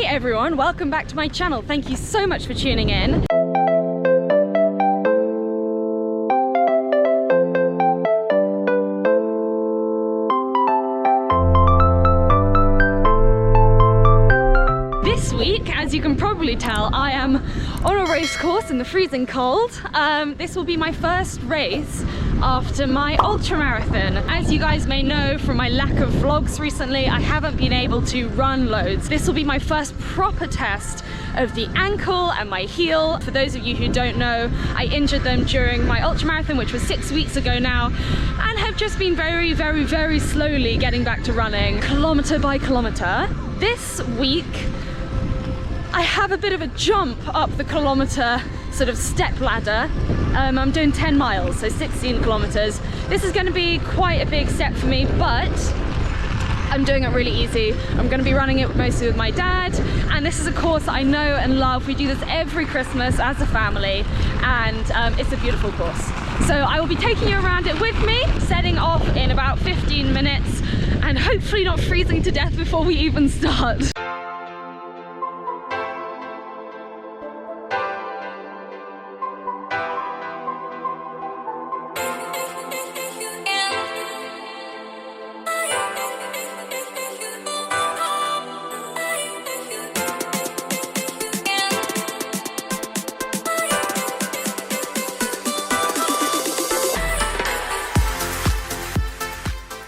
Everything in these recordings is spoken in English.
everyone, welcome back to my channel. Thank you so much for tuning in. This week, as you can probably tell, I am on a race course in the freezing cold. This will be my first race after my ultra marathon. As you guys may know from my lack of vlogs recently, I haven't been able to run loads. This will be my first proper test of the ankle and my heel. For those of you who don't know, I injured them during my ultra marathon, which was 6 weeks ago now, and have just been very slowly getting back to running kilometer by kilometer. This week I have a bit of a jump up the kilometer sort of step ladder. I'm doing 10 miles, so 16 kilometers. This is going to be quite a big step for me, but I'm doing it really easy. I'm going to be running it mostly with my dad, and this is a course that I know and love. We do this every Christmas as a family, and it's a beautiful course. So I will be taking you around it with me, setting off in about 15 minutes, and hopefully not freezing to death before we even start.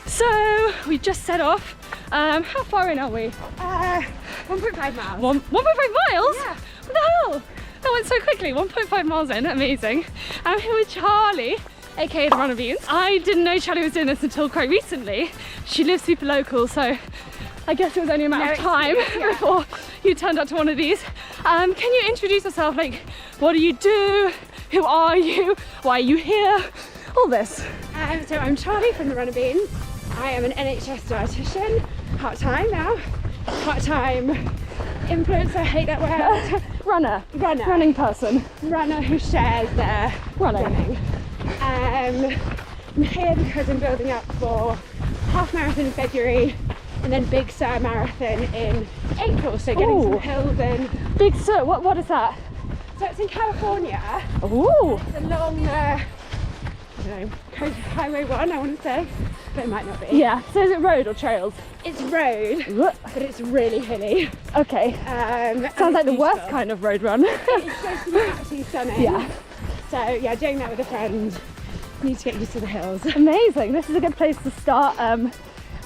So we just set off. How far in are we? 1.5 miles. 1.5 miles? Yeah. What the hell? That went so quickly. 1.5 miles in, amazing. I'm here with Charlie, aka the Runner Beans. I didn't know Charlie was doing this until quite recently. She lives super local, so I guess it was only a matter of time before you turned up to one of these. Can you introduce yourself? Like, what do you do? Who are you? Why are you here? All this. So I'm Charlie from the Runner Beans. I am an NHS dietitian, part-time now, part-time influencer, hate that word. Running person. Runner who shares their running. I'm here because I'm building up for half marathon in February and then Big Sur marathon in April, so getting some hills in. Big Sur, what is that? So it's in California. Ooh. It's along I don't know, Coast Highway 1, I want to say, but it might not be. Yeah, so is it road or trails? It's road, but it's really hilly. Okay. Sounds like the worst kind of road run. It's supposed to be absolutely stunning. Yeah. So yeah, doing that with a friend. Need to get used to the hills. Amazing, this is a good place to start.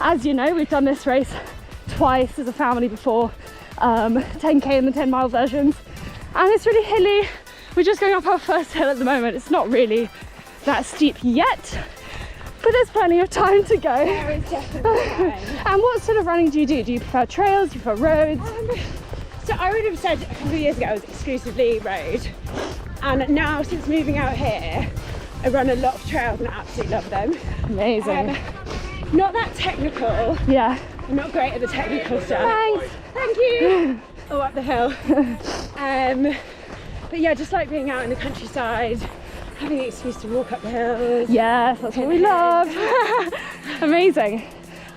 As you know, we've done this race twice as a family before, 10k and the 10-mile versions, and it's really hilly. We're just going up our first hill at the moment. It's not really that steep yet, but there's plenty of time to go. There is definitely time. And what sort of running do you do? Do you prefer trails? Do you prefer roads? So I would have said a couple of years ago it was exclusively road, and now since moving out here I run a lot of trails and I absolutely love them. Amazing. Not that technical. Yeah. I'm not great at the technical stuff. Thanks. Thank you. Oh, up the hill. But yeah, just like being out in the countryside, having an excuse to walk up the hills. Yes, that's what we love. Amazing.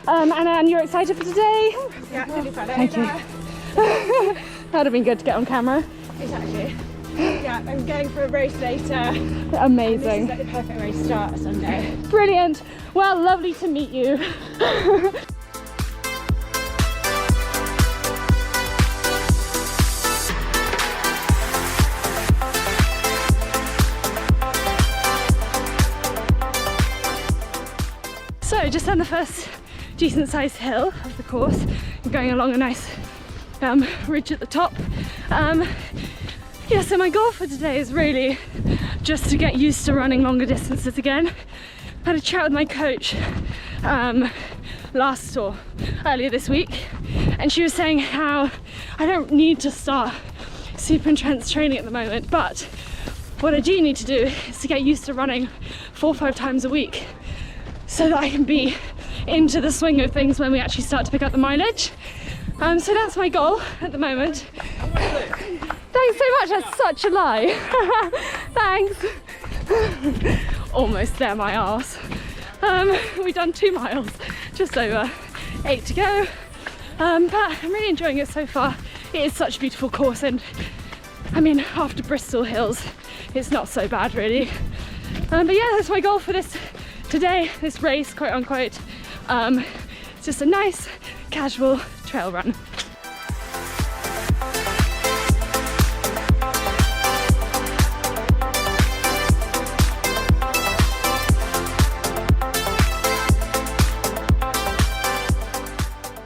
And you're excited for today? Yeah, absolutely fun. Thank you. That'd have been good to get on camera. Exactly. Yeah, I'm going for a race later. Amazing. This is like the perfect way to start a Sunday. Brilliant. Well, lovely to meet you. So just on the first decent sized hill of the course, I'm going along a nice ridge at the top. Yeah, so my goal for today is really just to get used to running longer distances again. I had a chat with my coach earlier this week, and she was saying how I don't need to start super intense training at the moment, but what I do need to do is to get used to running 4 or 5 times a week so that I can be into the swing of things when we actually start to pick up the mileage. So that's my goal at the moment. Thanks so much, that's such a lie. Thanks. Almost there, my arse. We've done 2 miles, just over 8 to go. But I'm really enjoying it so far. it is such a beautiful course, and I mean, after Bristol Hills, it's not so bad really. But yeah, that's my goal for this race, quote unquote. It's just a nice, casual trail run.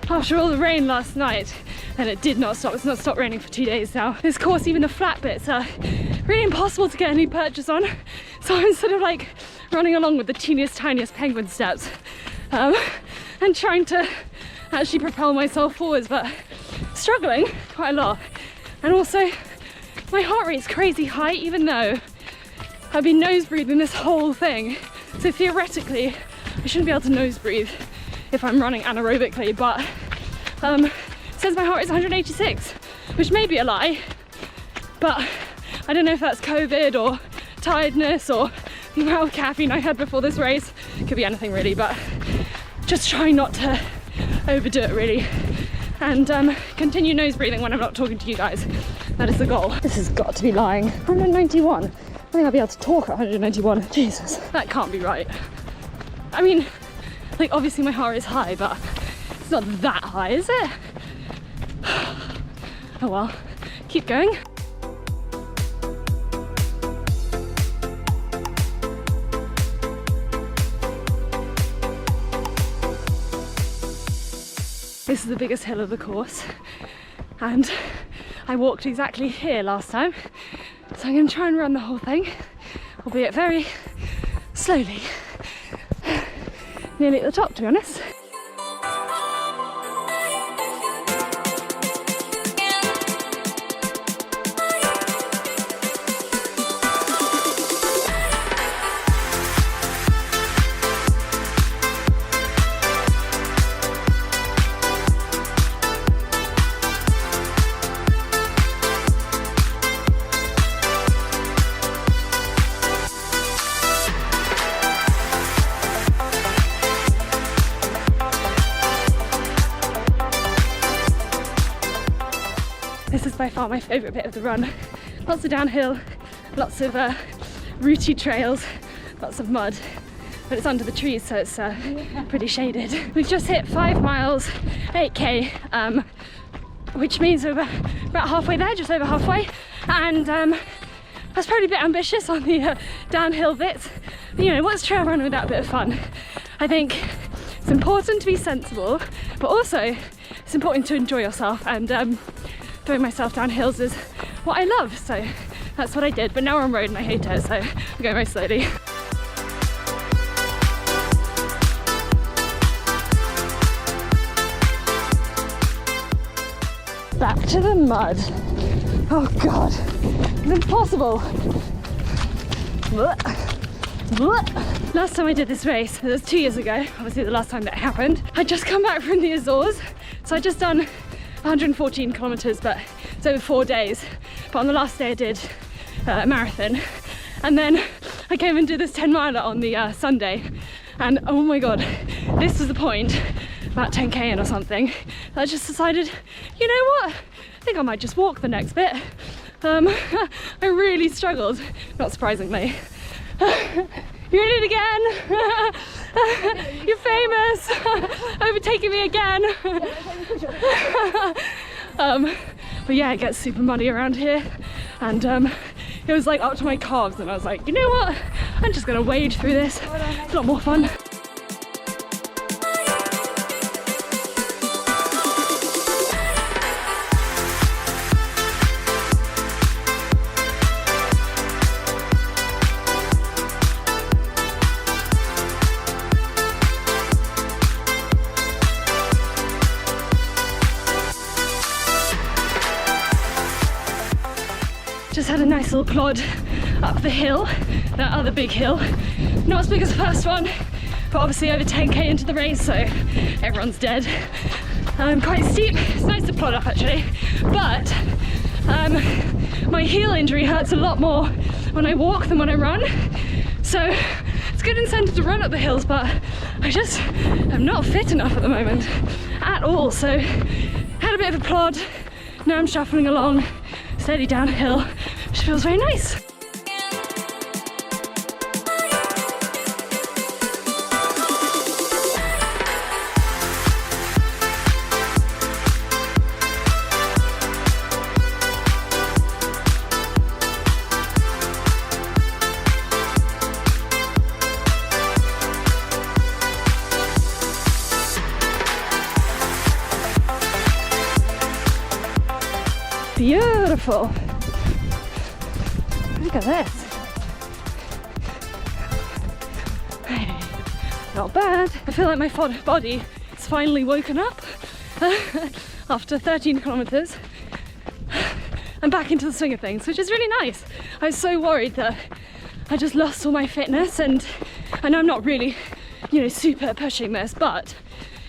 After all the rain last night, and it did not stop, it's not stopped raining for 2 days now. This course, even the flat bits are really impossible to get any purchase on. So I'm sort of like running along with the teeniest, tiniest penguin steps, and trying to actually propel myself forwards, but struggling quite a lot. And also, my heart rate's crazy high, even though I've been nose breathing this whole thing. So theoretically, I shouldn't be able to nose breathe if I'm running anaerobically, but it says my heart rate is 186, which may be a lie, but I don't know if that's COVID or tiredness or the amount of caffeine I had before this race. Could be anything really, but just trying not to overdo it really, and continue nose breathing when I'm not talking to you guys. That is the goal. This has got to be lying. 191. I think I'll be able to talk at 191. Jesus, that can't be right. I mean, like, obviously my heart is high, but it's not that high, is it? Oh well, keep going. This is the biggest hill of the course, and I walked exactly here last time, so I'm going to try and run the whole thing, albeit very slowly. Nearly at the top, to be honest. This is by far my favourite bit of the run. Lots of downhill, lots of rooty trails, lots of mud, but it's under the trees, so it's pretty shaded. We've just hit 5 miles, 8k, which means we're about halfway there, just over halfway, and that's probably a bit ambitious on the downhill bits. But, you know, what's trail running without a bit of fun? I think it's important to be sensible, but also it's important to enjoy yourself, and throwing myself down hills is what I love, so that's what I did. But now we're on road and I hate it, so I'm going very slowly. Back to the mud. Oh god, it's impossible. Last time I did this race, it was 2 years ago, obviously the last time that happened. I'd just come back from the Azores, so I'd just done 114 kilometers, but it's over 4 days. But on the last day I did a marathon, and then I came and did this 10 miler on the Sunday, and oh my god, this was the point, about 10k in or something, I just decided, you know what, I think I might just walk the next bit. I really struggled, not surprisingly. You're in it again. You're famous. Overtaking me again. But yeah, it gets super muddy around here, and it was like up to my calves, and I was like, you know what, I'm just gonna wade through this. It's a lot more fun. Just had a nice little plod up the hill, that other big hill. Not as big as the first one, but obviously over 10k into the race, so everyone's dead. Quite steep. It's nice to plod up actually, but my heel injury hurts a lot more when I walk than when I run. So it's good incentive to run up the hills, but I just am not fit enough at the moment at all. So had a bit of a plod, Now I'm shuffling along, steady downhill, which feels very nice. Beautiful. Look at this. Hey, not bad. I feel like my body is finally woken up after 13 kilometers. I'm back into the swing of things, which is really nice. I was so worried that I just lost all my fitness, and I know I'm not really, you know, super pushing this, but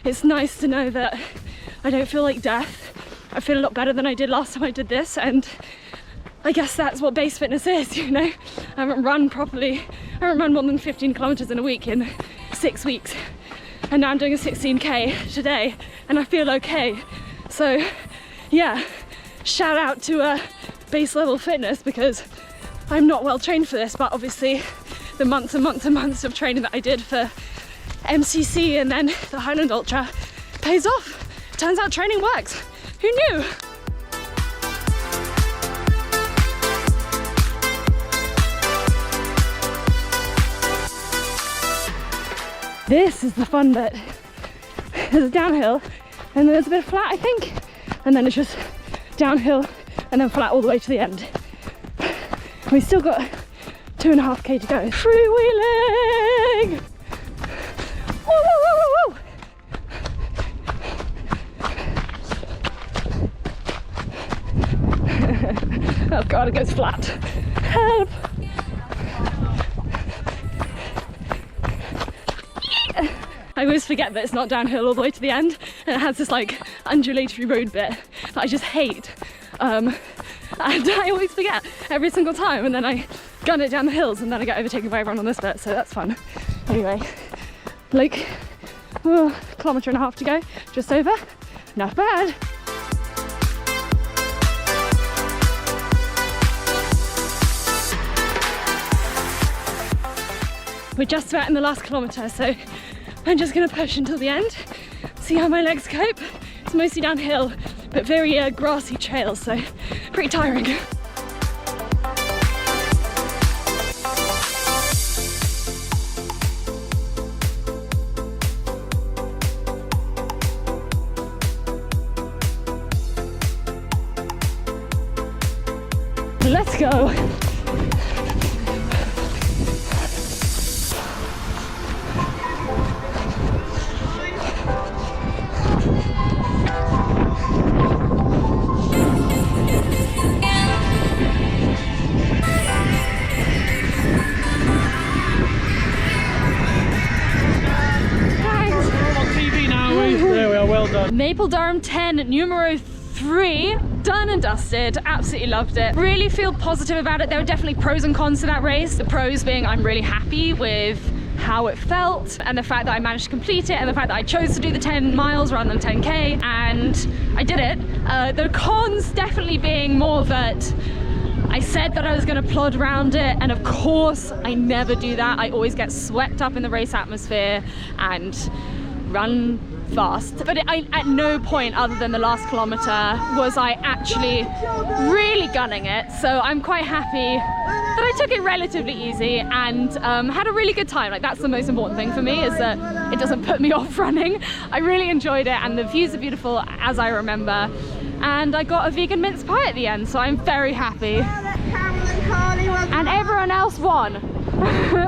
it's nice to know that I don't feel like death. I feel a lot better than I did last time I did this, and I guess that's what base fitness is, you know. I haven't run properly. I haven't run more than 15 kilometers in a week in 6 weeks, and now I'm doing a 16k today and I feel okay. So yeah, shout out to base level fitness, because I'm not well trained for this, but obviously the months and months and months of training that I did for MCC and then the Highland Ultra pays off. Turns out training works. Who knew? This is the fun bit. There's a downhill and then there's a bit of flat, I think, and then it's just downhill and then flat all the way to the end. We've still got 2.5k to go. Freewheeling! Woo, woo, woo, woo, woo. Oh god, it goes flat. Help! I always forget that it's not downhill all the way to the end, and it has this like undulatory road bit that I just hate. And I always forget every single time, and then I gun it down the hills and then I get overtaken by everyone on this bit, so that's fun. Anyway, like, kilometre and a half to go, just over. Not bad. We're just about in the last kilometre, so I'm just going to push until the end, see how my legs cope. It's mostly downhill, but very grassy trails, so pretty tiring. Let's go. Mapledurham 10 numero 3, done and dusted. Absolutely loved it. Really feel positive about it. There were definitely pros and cons to that race. The pros being I'm really happy with how it felt and the fact that I managed to complete it and the fact that I chose to do the 10 miles rather than 10k, and I did it. The cons definitely being more that I said that I was going to plod around it, and of course I never do that. I always get swept up in the race atmosphere and run fast, but at no point other than the last kilometre was I actually really gunning it, so I'm quite happy that I took it relatively easy and had a really good time. Like, that's the most important thing for me, is that it doesn't put me off running. I really enjoyed it and the views are beautiful as I remember, and I got a vegan mince pie at the end, so I'm very happy. And everyone else won.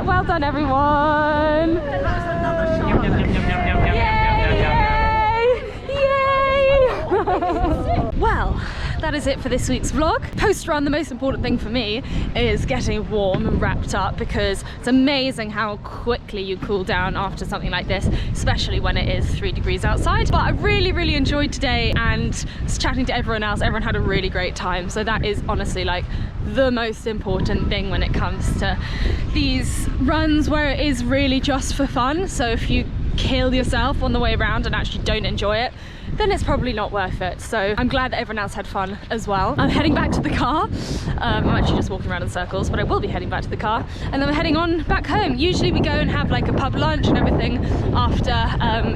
Well done, everyone. Well, that is it for this week's vlog. Post run, the most important thing for me is getting warm and wrapped up, because it's amazing how quickly you cool down after something like this, especially when it is 3 degrees outside. But I really enjoyed today, and was chatting to everyone else. Everyone had a really great time, so that is honestly like the most important thing when it comes to these runs where it is really just for fun. So if you kill yourself on the way around and actually don't enjoy it, then it's probably not worth it. So I'm glad that everyone else had fun as well. I'm heading back to the car. I'm actually just walking around in circles, but I will be heading back to the car, and then we're heading on back home. Usually we go and have like a pub lunch and everything after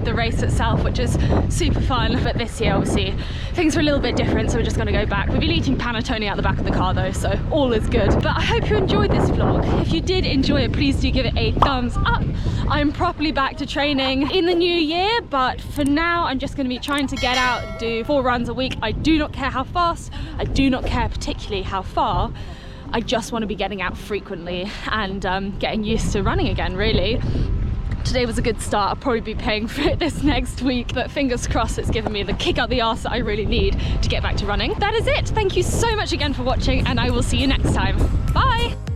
the race itself, which is super fun. But this year, obviously, things are a little bit different, so we're just going to go back. We've been eating panettone out the back of the car though, so all is good. But I hope you enjoyed this vlog. If you did enjoy it, please do give it a thumbs up. I'm properly back to training in the new year, but for now I'm just going to be trying to get out and do 4 runs a week. I do not care how fast, I do not care particularly how far. I just want to be getting out frequently and getting used to running again, really. Today was a good start. I'll probably be paying for it this next week, but fingers crossed it's given me the kick up the arse that I really need to get back to running. That is it. Thank you so much again for watching, and I will see you next time. Bye!